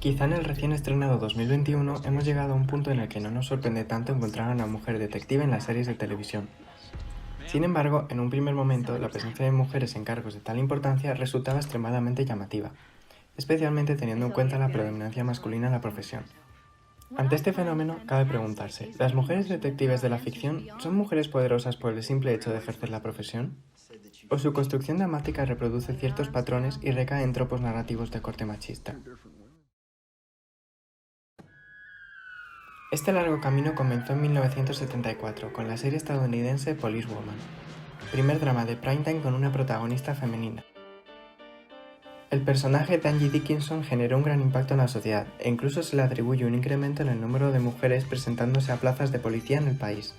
Quizá en el recién estrenado 2021 hemos llegado a un punto en el que no nos sorprende tanto encontrar a una mujer detective en las series de televisión. Sin embargo, en un primer momento, la presencia de mujeres en cargos de tal importancia resultaba extremadamente llamativa, especialmente teniendo en cuenta la predominancia masculina en la profesión. Ante este fenómeno, cabe preguntarse, ¿las mujeres detectives de la ficción son mujeres poderosas por el simple hecho de ejercer la profesión? ¿O su construcción dramática reproduce ciertos patrones y recae en tropos narrativos de corte machista? Este largo camino comenzó en 1974 con la serie estadounidense Police Woman, primer drama de primetime con una protagonista femenina. El personaje de Angie Dickinson generó un gran impacto en la sociedad e incluso se le atribuye un incremento en el número de mujeres presentándose a plazas de policía en el país.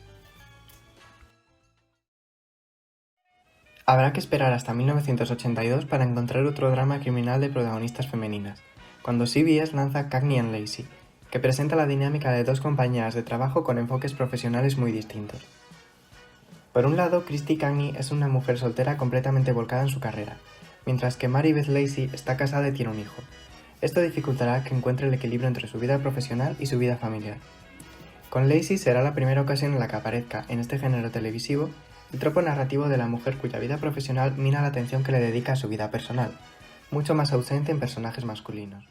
Habrá que esperar hasta 1982 para encontrar otro drama criminal de protagonistas femeninas, cuando CBS lanza Cagney and Lacey, que presenta la dinámica de dos compañeras de trabajo con enfoques profesionales muy distintos. Por un lado, Christy Cagney es una mujer soltera completamente volcada en su carrera, mientras que Mary Beth Lacey está casada y tiene un hijo. Esto dificultará que encuentre el equilibrio entre su vida profesional y su vida familiar. Con Lacey será la primera ocasión en la que aparezca, en este género televisivo, el tropo narrativo de la mujer cuya vida profesional mina la atención que le dedica a su vida personal, mucho más ausente en personajes masculinos.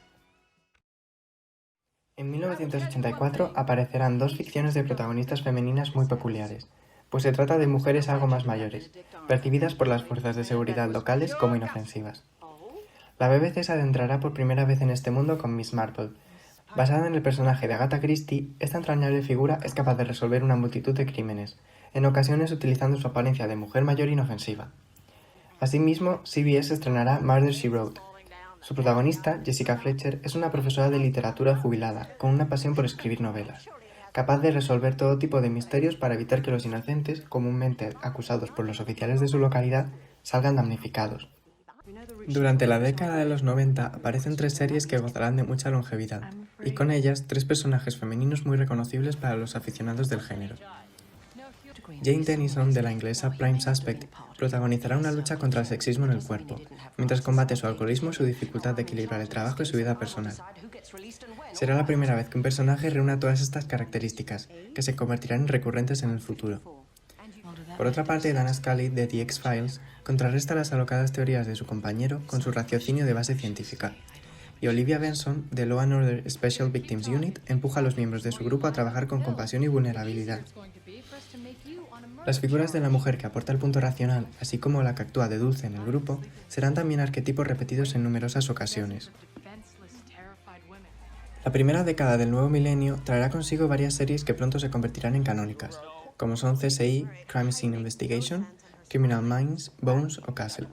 En 1984 aparecerán dos ficciones de protagonistas femeninas muy peculiares, pues se trata de mujeres algo más mayores, percibidas por las fuerzas de seguridad locales como inofensivas. La BBC se adentrará por primera vez en este mundo con Miss Marple. Basada en el personaje de Agatha Christie, esta entrañable figura es capaz de resolver una multitud de crímenes, en ocasiones utilizando su apariencia de mujer mayor inofensiva. Asimismo, CBS estrenará Murder, She Wrote. Su protagonista, Jessica Fletcher, es una profesora de literatura jubilada, con una pasión por escribir novelas, capaz de resolver todo tipo de misterios para evitar que los inocentes, comúnmente acusados por los oficiales de su localidad, salgan damnificados. Durante la década de los 90 aparecen tres series que gozarán de mucha longevidad, y con ellas tres personajes femeninos muy reconocibles para los aficionados del género. Jane Tennyson, de la inglesa Prime Suspect, protagonizará una lucha contra el sexismo en el cuerpo, mientras combate su alcoholismo y su dificultad de equilibrar el trabajo y su vida personal. Será la primera vez que un personaje reúna todas estas características, que se convertirán en recurrentes en el futuro. Por otra parte, Dana Scully, de The X-Files, contrarresta las alocadas teorías de su compañero con su raciocinio de base científica, y Olivia Benson, de Law & Order Special Victims Unit, empuja a los miembros de su grupo a trabajar con compasión y vulnerabilidad. Las figuras de la mujer que aporta el punto racional, así como la que actúa de dulce en el grupo, serán también arquetipos repetidos en numerosas ocasiones. La primera década del nuevo milenio traerá consigo varias series que pronto se convertirán en canónicas, como son CSI, Crime Scene Investigation, Criminal Minds, Bones o Castle.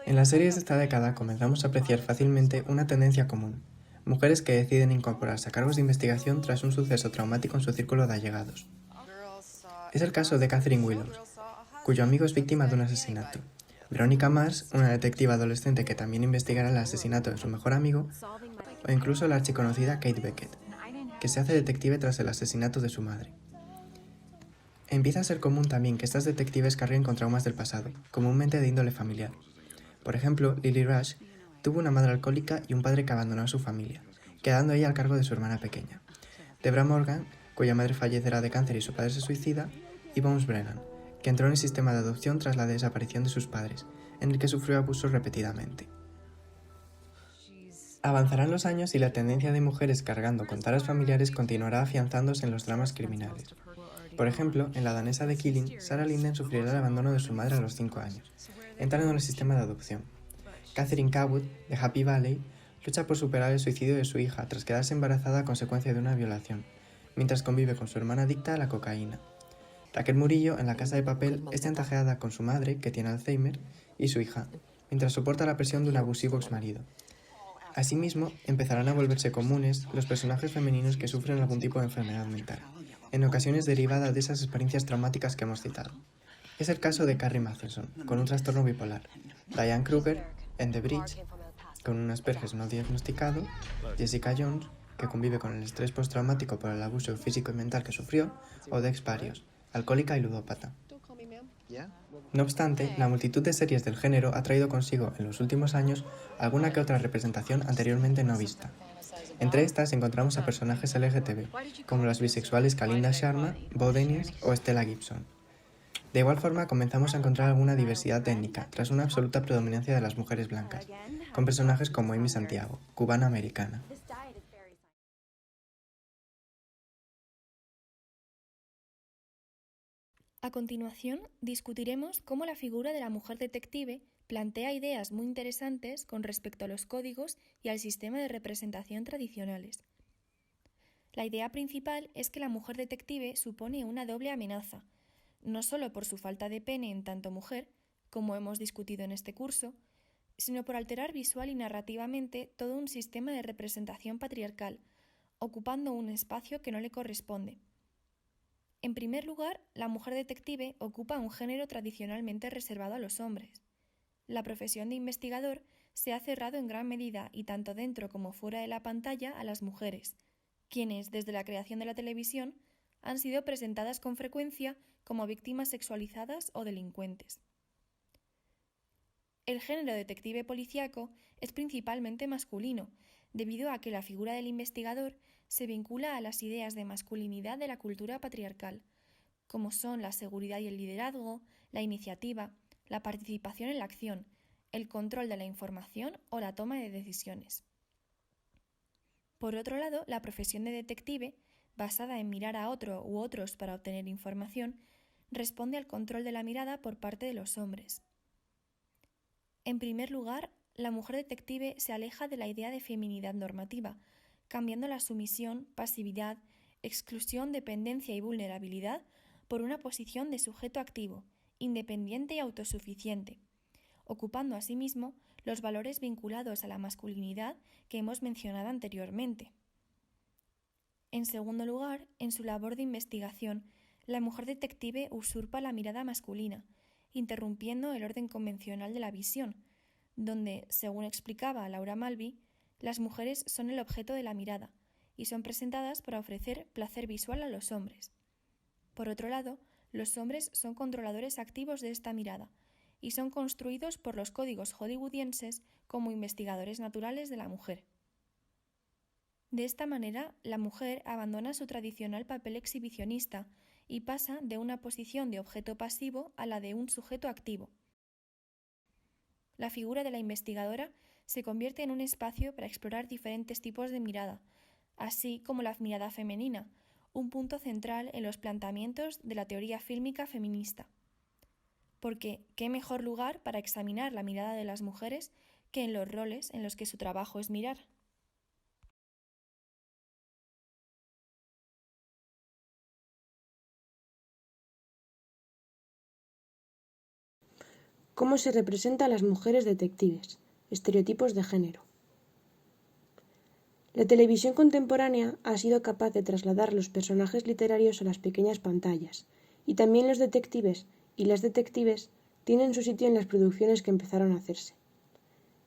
En las series de esta década comenzamos a apreciar fácilmente una tendencia común: mujeres que deciden incorporarse a cargos de investigación tras un suceso traumático en su círculo de allegados. Es el caso de Catherine Willows, cuyo amigo es víctima de un asesinato. Veronica Mars, una detective adolescente que también investigará el asesinato de su mejor amigo, o incluso la archiconocida Kate Beckett, que se hace detective tras el asesinato de su madre. Empieza a ser común también que estas detectives carguen con traumas del pasado, comúnmente de índole familiar. Por ejemplo, Lily Rush tuvo una madre alcohólica y un padre que abandonó a su familia, quedando ella al cargo de su hermana pequeña. Deborah Morgan, cuya madre fallecerá de cáncer y su padre se suicida, y Bones Brennan, que entró en el sistema de adopción tras la desaparición de sus padres, en el que sufrió abusos repetidamente. Avanzarán los años y la tendencia de mujeres cargando con taras familiares continuará afianzándose en los dramas criminales. Por ejemplo, en la danesa de Killing, Sarah Linden sufrirá el abandono de su madre a los 5 años, entrando en el sistema de adopción. Catherine Cawood, de Happy Valley, lucha por superar el suicidio de su hija tras quedarse embarazada a consecuencia de una violación, mientras convive con su hermana adicta a la cocaína. Raquel Murillo, en La Casa de Papel, es chantajeada con su madre, que tiene Alzheimer, y su hija, mientras soporta la presión de un abusivo exmarido. Asimismo, empezarán a volverse comunes los personajes femeninos que sufren algún tipo de enfermedad mental, en ocasiones derivada de esas experiencias traumáticas que hemos citado. Es el caso de Carrie Matheson, con un trastorno bipolar, Diane Kruger, en The Bridge, con un Asperger no diagnosticado, Jessica Jones, que convive con el estrés postraumático por el abuso físico y mental que sufrió, o Dex Parios, alcohólica y ludópata. No obstante, la multitud de series del género ha traído consigo, en los últimos años, alguna que otra representación anteriormente no vista. Entre estas encontramos a personajes LGTB, como las bisexuales Kalinda Sharma, Bo Dennis o Stella Gibson. De igual forma, comenzamos a encontrar alguna diversidad étnica, tras una absoluta predominancia de las mujeres blancas, con personajes como Amy Santiago, cubana-americana. A continuación, discutiremos cómo la figura de la mujer detective plantea ideas muy interesantes con respecto a los códigos y al sistema de representación tradicionales. La idea principal es que la mujer detective supone una doble amenaza, no solo por su falta de pene en tanto mujer, como hemos discutido en este curso, sino por alterar visual y narrativamente todo un sistema de representación patriarcal, ocupando un espacio que no le corresponde. En primer lugar, la mujer detective ocupa un género tradicionalmente reservado a los hombres. La profesión de investigador se ha cerrado en gran medida y tanto dentro como fuera de la pantalla a las mujeres, quienes, desde la creación de la televisión, han sido presentadas con frecuencia como víctimas sexualizadas o delincuentes. El género detective policíaco es principalmente masculino, debido a que la figura del investigador se vincula a las ideas de masculinidad de la cultura patriarcal, como son la seguridad y el liderazgo, la iniciativa, la participación en la acción, el control de la información o la toma de decisiones. Por otro lado, la profesión de detective, basada en mirar a otro u otros para obtener información, responde al control de la mirada por parte de los hombres. En primer lugar, la mujer detective se aleja de la idea de feminidad normativa, cambiando la sumisión, pasividad, exclusión, dependencia y vulnerabilidad por una posición de sujeto activo, independiente y autosuficiente, ocupando asimismo los valores vinculados a la masculinidad que hemos mencionado anteriormente. En segundo lugar, en su labor de investigación, la mujer detective usurpa la mirada masculina, interrumpiendo el orden convencional de la visión, donde, según explicaba Laura Mulvey, las mujeres son el objeto de la mirada y son presentadas para ofrecer placer visual a los hombres. Por otro lado, los hombres son controladores activos de esta mirada y son construidos por los códigos hollywoodienses como investigadores naturales de la mujer. De esta manera, la mujer abandona su tradicional papel exhibicionista y pasa de una posición de objeto pasivo a la de un sujeto activo. La figura de la investigadora se convierte en un espacio para explorar diferentes tipos de mirada, así como la mirada femenina, un punto central en los planteamientos de la teoría fílmica feminista. Porque, ¿qué mejor lugar para examinar la mirada de las mujeres que en los roles en los que su trabajo es mirar? ¿Cómo se representa a las mujeres detectives? Estereotipos de género. La televisión contemporánea ha sido capaz de trasladar los personajes literarios a las pequeñas pantallas, y también los detectives y las detectives tienen su sitio en las producciones que empezaron a hacerse.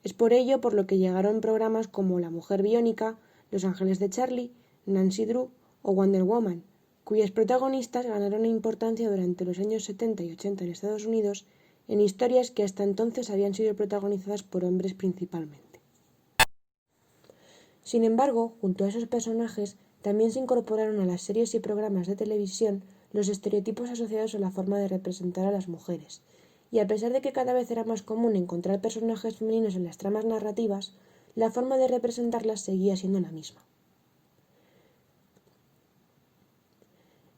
Es por ello por lo que llegaron programas como La Mujer Biónica, Los Ángeles de Charlie, Nancy Drew o Wonder Woman, cuyas protagonistas ganaron importancia durante los años 70 y 80 en Estados Unidos en historias que hasta entonces habían sido protagonizadas por hombres principalmente. Sin embargo, junto a esos personajes, también se incorporaron a las series y programas de televisión los estereotipos asociados a la forma de representar a las mujeres, y a pesar de que cada vez era más común encontrar personajes femeninos en las tramas narrativas, la forma de representarlas seguía siendo la misma.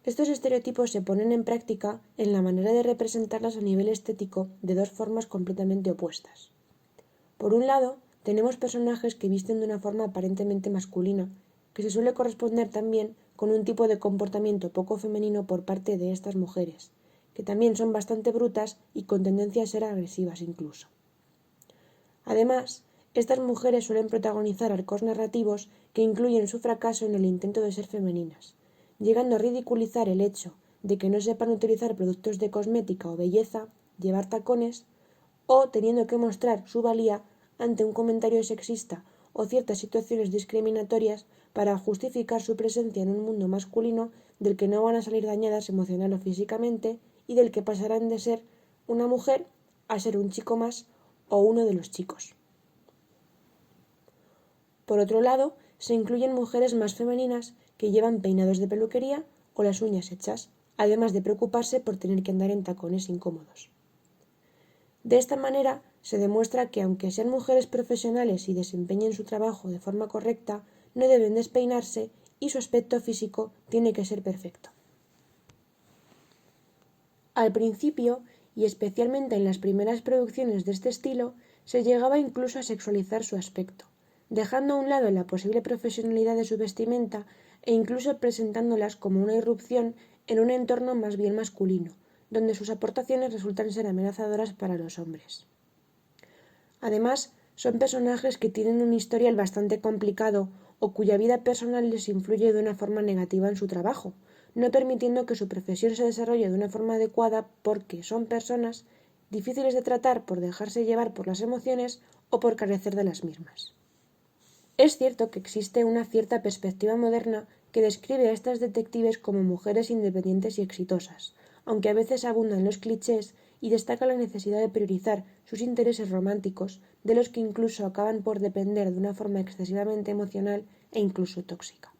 Estos estereotipos se ponen en práctica en la manera de representarlas a nivel estético de dos formas completamente opuestas. Por un lado, tenemos personajes que visten de una forma aparentemente masculina, que se suele corresponder también con un tipo de comportamiento poco femenino por parte de estas mujeres, que también son bastante brutas y con tendencia a ser agresivas incluso. Además, estas mujeres suelen protagonizar arcos narrativos que incluyen su fracaso en el intento de ser femeninas, llegando a ridiculizar el hecho de que no sepan utilizar productos de cosmética o belleza, llevar tacones, o teniendo que mostrar su valía ante un comentario sexista o ciertas situaciones discriminatorias para justificar su presencia en un mundo masculino del que no van a salir dañadas emocional o físicamente y del que pasarán de ser una mujer a ser un chico más o uno de los chicos. Por otro lado, se incluyen mujeres más femeninas que llevan peinados de peluquería o las uñas hechas, además de preocuparse por tener que andar en tacones incómodos. De esta manera, se demuestra que aunque sean mujeres profesionales y desempeñen su trabajo de forma correcta, no deben despeinarse y su aspecto físico tiene que ser perfecto. Al principio, y especialmente en las primeras producciones de este estilo, se llegaba incluso a sexualizar su aspecto, dejando a un lado la posible profesionalidad de su vestimenta e incluso presentándolas como una irrupción en un entorno más bien masculino, donde sus aportaciones resultan ser amenazadoras para los hombres. Además, son personajes que tienen un historial bastante complicado o cuya vida personal les influye de una forma negativa en su trabajo, no permitiendo que su profesión se desarrolle de una forma adecuada porque son personas difíciles de tratar por dejarse llevar por las emociones o por carecer de las mismas. Es cierto que existe una cierta perspectiva moderna que describe a estas detectives como mujeres independientes y exitosas, aunque a veces abundan los clichés y destaca la necesidad de priorizar sus intereses románticos, de los que incluso acaban por depender de una forma excesivamente emocional e incluso tóxica.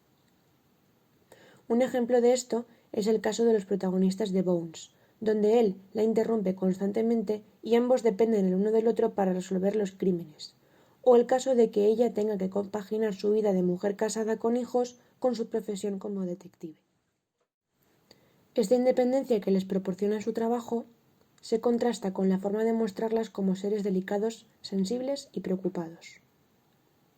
Un ejemplo de esto es el caso de los protagonistas de Bones, donde él la interrumpe constantemente y ambos dependen el uno del otro para resolver los crímenes, o el caso de que ella tenga que compaginar su vida de mujer casada con hijos con su profesión como detective. Esta independencia que les proporciona su trabajo se contrasta con la forma de mostrarlas como seres delicados, sensibles y preocupados.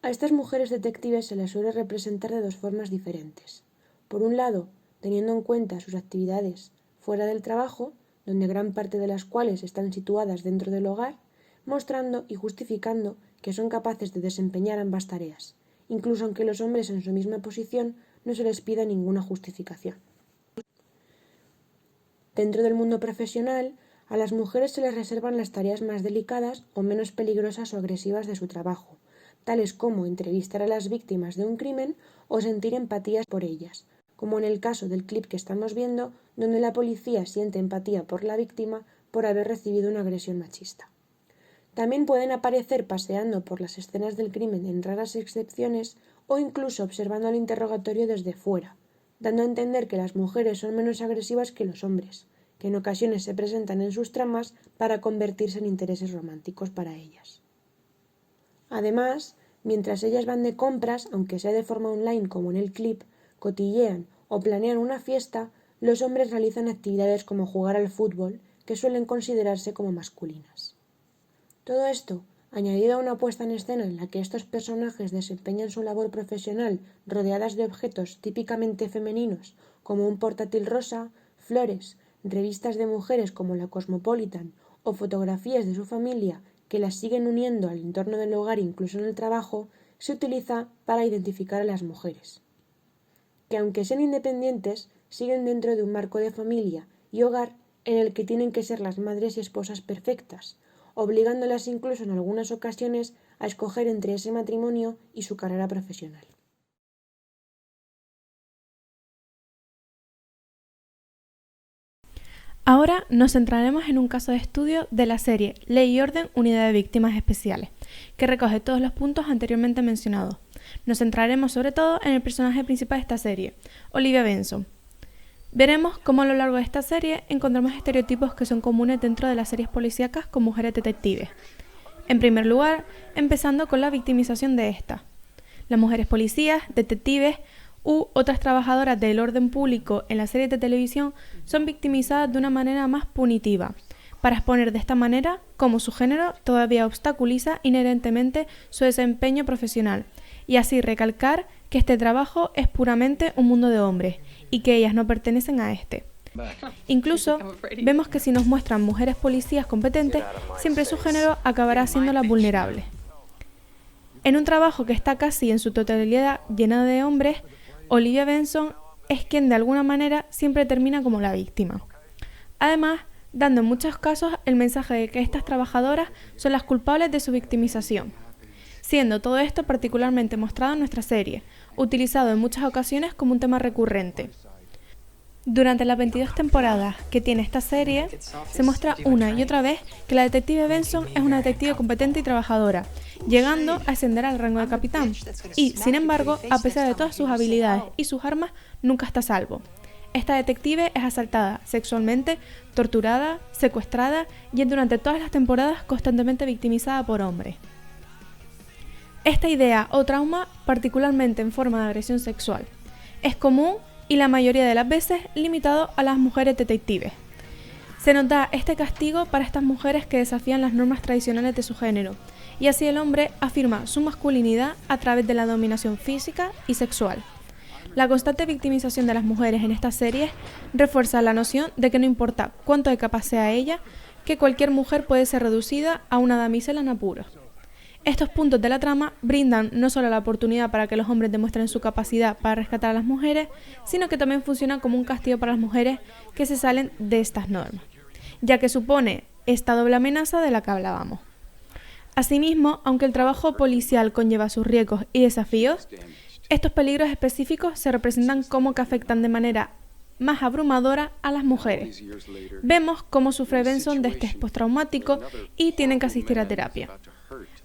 A estas mujeres detectives se las suele representar de dos formas diferentes. Por un lado, teniendo en cuenta sus actividades fuera del trabajo, donde gran parte de las cuales están situadas dentro del hogar, mostrando y justificando que son capaces de desempeñar ambas tareas, incluso aunque los hombres en su misma posición no se les pida ninguna justificación. Dentro del mundo profesional, a las mujeres se les reservan las tareas más delicadas o menos peligrosas o agresivas de su trabajo, tales como entrevistar a las víctimas de un crimen o sentir empatía por ellas, como en el caso del clip que estamos viendo, donde la policía siente empatía por la víctima por haber recibido una agresión machista. También pueden aparecer paseando por las escenas del crimen en raras excepciones o incluso observando el interrogatorio desde fuera, dando a entender que las mujeres son menos agresivas que los hombres, que en ocasiones se presentan en sus tramas para convertirse en intereses románticos para ellas. Además, mientras ellas van de compras, aunque sea de forma online como en el clip, cotillean o planean una fiesta, los hombres realizan actividades como jugar al fútbol, que suelen considerarse como masculinas. Todo esto, añadido a una puesta en escena en la que estos personajes desempeñan su labor profesional rodeadas de objetos típicamente femeninos, como un portátil rosa, flores, revistas de mujeres como la Cosmopolitan o fotografías de su familia que las siguen uniendo al entorno del hogar incluso en el trabajo, se utiliza para identificar a las mujeres, que aunque sean independientes, siguen dentro de un marco de familia y hogar en el que tienen que ser las madres y esposas perfectas, obligándolas incluso en algunas ocasiones a escoger entre ese matrimonio y su carrera profesional. Ahora nos centraremos en un caso de estudio de la serie Ley y Orden, Unidad de Víctimas Especiales, que recoge todos los puntos anteriormente mencionados. Nos centraremos sobre todo en el personaje principal de esta serie, Olivia Benson. Veremos cómo a lo largo de esta serie encontramos estereotipos que son comunes dentro de las series policíacas con mujeres detectives. En primer lugar, empezando con la victimización de estas. Las mujeres policías, detectives u otras trabajadoras del orden público en las series de televisión son victimizadas de una manera más punitiva, para exponer de esta manera cómo su género todavía obstaculiza inherentemente su desempeño profesional, y así recalcar que este trabajo es puramente un mundo de hombres y que ellas no pertenecen a este. Incluso vemos que si nos muestran mujeres policías competentes, siempre su género acabará haciéndolas vulnerables. En un trabajo que está casi en su totalidad lleno de hombres, Olivia Benson es quien de alguna manera siempre termina como la víctima. Además, dando en muchos casos el mensaje de que estas trabajadoras son las culpables de su victimización, siendo todo esto particularmente mostrado en nuestra serie, utilizado en muchas ocasiones como un tema recurrente. Durante las 22 temporadas que tiene esta serie, se muestra una y otra vez que la detective Benson es una detective competente y trabajadora, llegando a ascender al rango de capitán. Y, sin embargo, a pesar de todas sus habilidades y sus armas, nunca está a salvo. Esta detective es asaltada sexualmente, torturada, secuestrada y es durante todas las temporadas constantemente victimizada por hombres. Esta idea o trauma, particularmente en forma de agresión sexual, es común y la mayoría de las veces limitado a las mujeres detectives. Se nos da este castigo para estas mujeres que desafían las normas tradicionales de su género, y así el hombre afirma su masculinidad a través de la dominación física y sexual. La constante victimización de las mujeres en estas series refuerza la noción de que no importa cuánto de capaz sea ella, que cualquier mujer puede ser reducida a una damisela en apuros. Estos puntos de la trama brindan no solo la oportunidad para que los hombres demuestren su capacidad para rescatar a las mujeres, sino que también funcionan como un castigo para las mujeres que se salen de estas normas, ya que supone esta doble amenaza de la que hablábamos. Asimismo, aunque el trabajo policial conlleva sus riesgos y desafíos, estos peligros específicos se representan como que afectan de manera más abrumadora a las mujeres. Vemos cómo sufre Benson de estrés postraumático y tienen que asistir a terapia,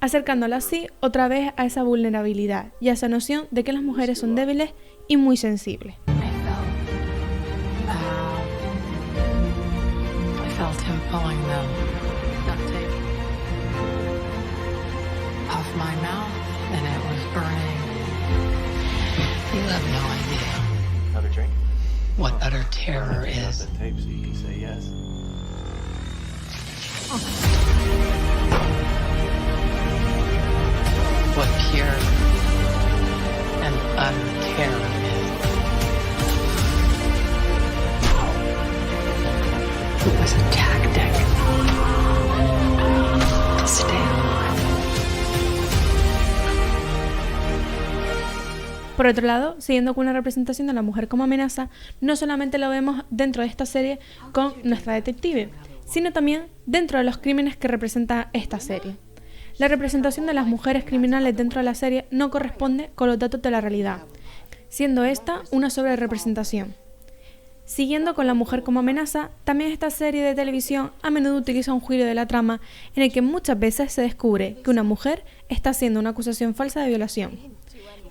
acercándola así otra vez a esa vulnerabilidad y a esa noción de que las mujeres son débiles y muy sensibles. What utter terror is. What pure and utter terror is. It was a tactic to stay alive. Por otro lado, siguiendo con una representación de la mujer como amenaza, no solamente lo vemos dentro de esta serie con nuestra detective, sino también dentro de los crímenes que representa esta serie. La representación de las mujeres criminales dentro de la serie no corresponde con los datos de la realidad, siendo esta una sobrerepresentación. Siguiendo con la mujer como amenaza, también esta serie de televisión a menudo utiliza un giro de la trama en el que muchas veces se descubre que una mujer está haciendo una acusación falsa de violación.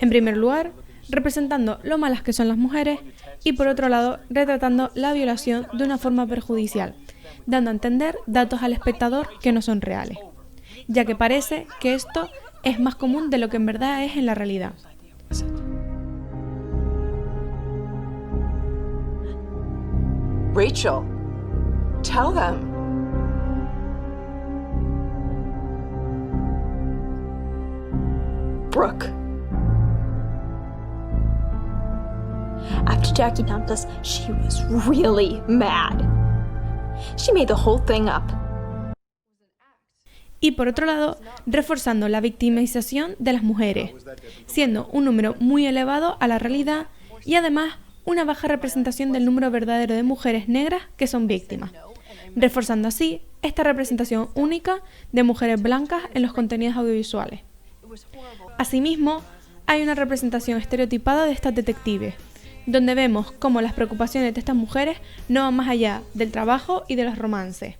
En primer lugar, representando lo malas que son las mujeres y por otro lado, retratando la violación de una forma perjudicial, dando a entender datos al espectador que no son reales, ya que parece que esto es más común de lo que en verdad es en la realidad. Rachel, tell them. Brooke. After Jackie dumped us, she was really mad. She made the whole thing up. Y por otro lado, reforzando la victimización de las mujeres, siendo un número muy elevado a la realidad y además una baja representación del número verdadero de mujeres negras que son víctimas, reforzando así esta representación única de mujeres blancas en los contenidos audiovisuales. Asimismo, hay una representación estereotipada de estas detectives, donde vemos cómo las preocupaciones de estas mujeres no van más allá del trabajo y de los romances,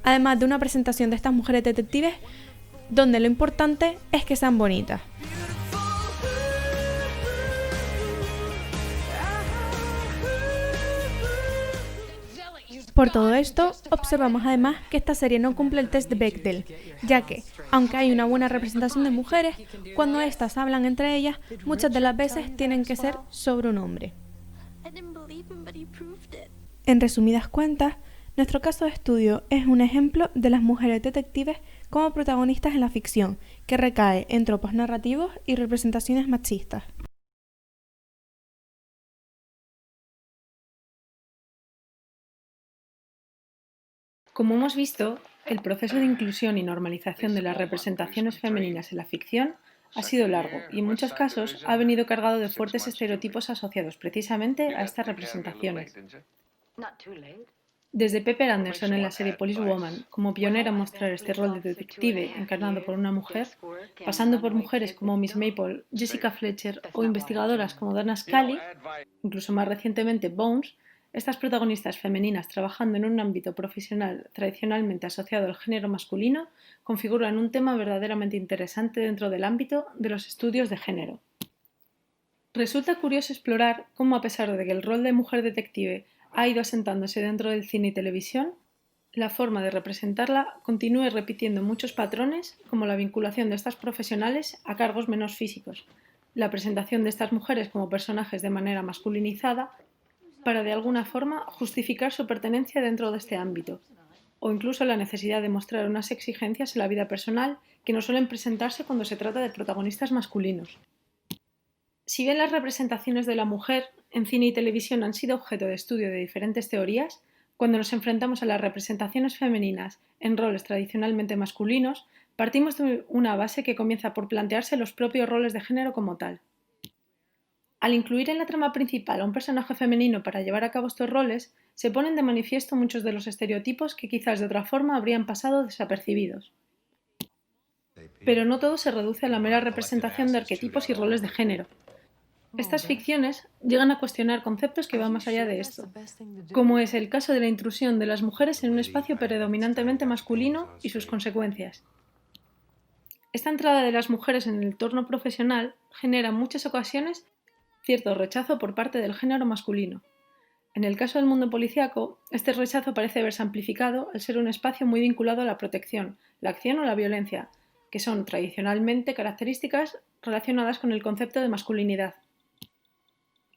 además de una presentación de estas mujeres detectives donde lo importante es que sean bonitas. Por todo esto, observamos además que esta serie no cumple el test de Bechdel, ya que, aunque hay una buena representación de mujeres, cuando éstas hablan entre ellas, muchas de las veces tienen que ser sobre un hombre. En resumidas cuentas, nuestro caso de estudio es un ejemplo de las mujeres detectives como protagonistas en la ficción, que recae en tropos narrativos y representaciones machistas. Como hemos visto, el proceso de inclusión y normalización de las representaciones femeninas en la ficción ha sido largo y en muchos casos ha venido cargado de fuertes estereotipos asociados precisamente a estas representaciones. Desde Pepper Anderson en la serie Police Woman, como pionera en mostrar este rol de detective encarnado por una mujer, pasando por mujeres como Miss Maple, Jessica Fletcher o investigadoras como Dana Scully, incluso más recientemente Bones, estas protagonistas femeninas trabajando en un ámbito profesional tradicionalmente asociado al género masculino configuran un tema verdaderamente interesante dentro del ámbito de los estudios de género. Resulta curioso explorar cómo, a pesar de que el rol de mujer detective ha ido asentándose dentro del cine y televisión, la forma de representarla continúe repitiendo muchos patrones, como la vinculación de estas profesionales a cargos menos físicos, la presentación de estas mujeres como personajes de manera masculinizada para de alguna forma justificar su pertenencia dentro de este ámbito, o incluso la necesidad de mostrar unas exigencias en la vida personal que no suelen presentarse cuando se trata de protagonistas masculinos. Si bien las representaciones de la mujer en cine y televisión han sido objeto de estudio de diferentes teorías, cuando nos enfrentamos a las representaciones femeninas en roles tradicionalmente masculinos, partimos de una base que comienza por plantearse los propios roles de género como tal. Al incluir en la trama principal a un personaje femenino para llevar a cabo estos roles, se ponen de manifiesto muchos de los estereotipos que quizás de otra forma habrían pasado desapercibidos. Pero no todo se reduce a la mera representación de arquetipos y roles de género. Estas ficciones llegan a cuestionar conceptos que van más allá de esto, como es el caso de la intrusión de las mujeres en un espacio predominantemente masculino y sus consecuencias. Esta entrada de las mujeres en el entorno profesional genera en muchas ocasiones cierto rechazo por parte del género masculino. En el caso del mundo policíaco, este rechazo parece verse amplificado al ser un espacio muy vinculado a la protección, la acción o la violencia, que son tradicionalmente características relacionadas con el concepto de masculinidad.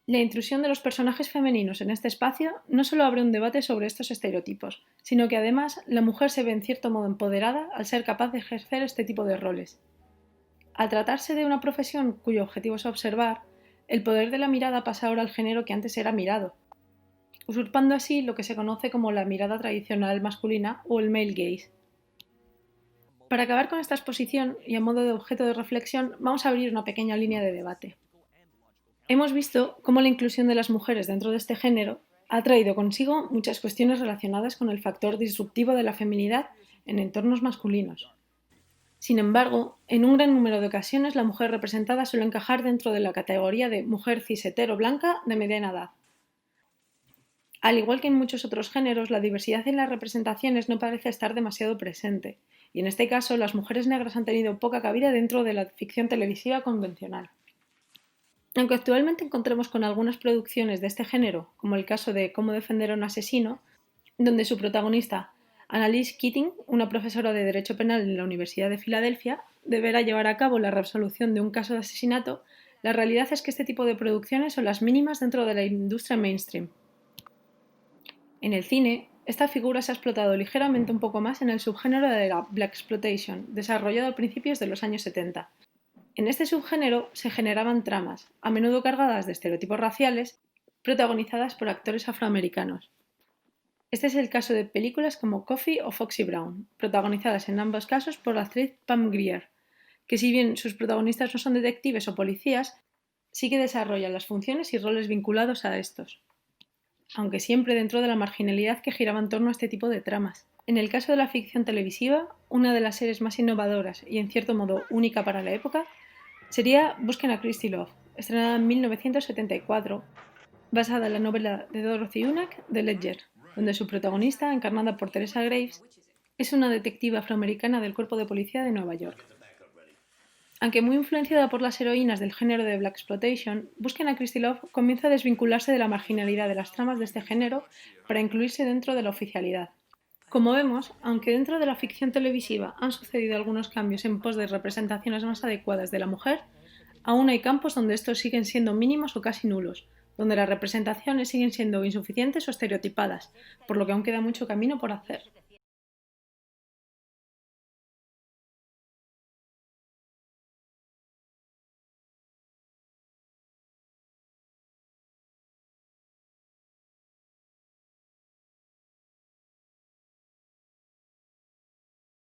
La intrusión de los personajes femeninos en este espacio no solo abre un debate sobre estos estereotipos, sino que además la mujer se ve en cierto modo empoderada al ser capaz de ejercer este tipo de roles. Al tratarse de una profesión cuyo objetivo es observar, el poder de la mirada pasa ahora al género que antes era mirado, usurpando así lo que se conoce como la mirada tradicional masculina o el male gaze. Para acabar con esta exposición y a modo de objeto de reflexión, vamos a abrir una pequeña línea de debate. Hemos visto cómo la inclusión de las mujeres dentro de este género ha traído consigo muchas cuestiones relacionadas con el factor disruptivo de la feminidad en entornos masculinos. Sin embargo, en un gran número de ocasiones la mujer representada suele encajar dentro de la categoría de mujer cis hetero blanca de mediana edad. Al igual que en muchos otros géneros, la diversidad en las representaciones no parece estar demasiado presente, y en este caso las mujeres negras han tenido poca cabida dentro de la ficción televisiva convencional. Aunque actualmente encontremos con algunas producciones de este género, como el caso de Cómo defender a un asesino, donde su protagonista, Annalise Keating, una profesora de Derecho Penal en la Universidad de Filadelfia, deberá llevar a cabo la resolución de un caso de asesinato, la realidad es que este tipo de producciones son las mínimas dentro de la industria mainstream. En el cine, esta figura se ha explotado ligeramente un poco más en el subgénero de la Blaxploitation, desarrollado a principios de los años 70. En este subgénero se generaban tramas, a menudo cargadas de estereotipos raciales, protagonizadas por actores afroamericanos. Este es el caso de películas como Coffee o Foxy Brown, protagonizadas en ambos casos por la actriz Pam Grier, que si bien sus protagonistas no son detectives o policías, sí que desarrollan las funciones y roles vinculados a estos, aunque siempre dentro de la marginalidad que giraba en torno a este tipo de tramas. En el caso de la ficción televisiva, una de las series más innovadoras y en cierto modo única para la época sería Busquen a Christy Love, estrenada en 1974, basada en la novela de Dorothy Unack de Ledger, donde su protagonista, encarnada por Teresa Graves, es una detective afroamericana del Cuerpo de Policía de Nueva York. Aunque muy influenciada por las heroínas del género de Blaxploitation, Busquen a Christy Love comienza a desvincularse de la marginalidad de las tramas de este género para incluirse dentro de la oficialidad. Como vemos, aunque dentro de la ficción televisiva han sucedido algunos cambios en pos de representaciones más adecuadas de la mujer, aún hay campos donde estos siguen siendo mínimos o casi nulos, donde las representaciones siguen siendo insuficientes o estereotipadas, por lo que aún queda mucho camino por hacer.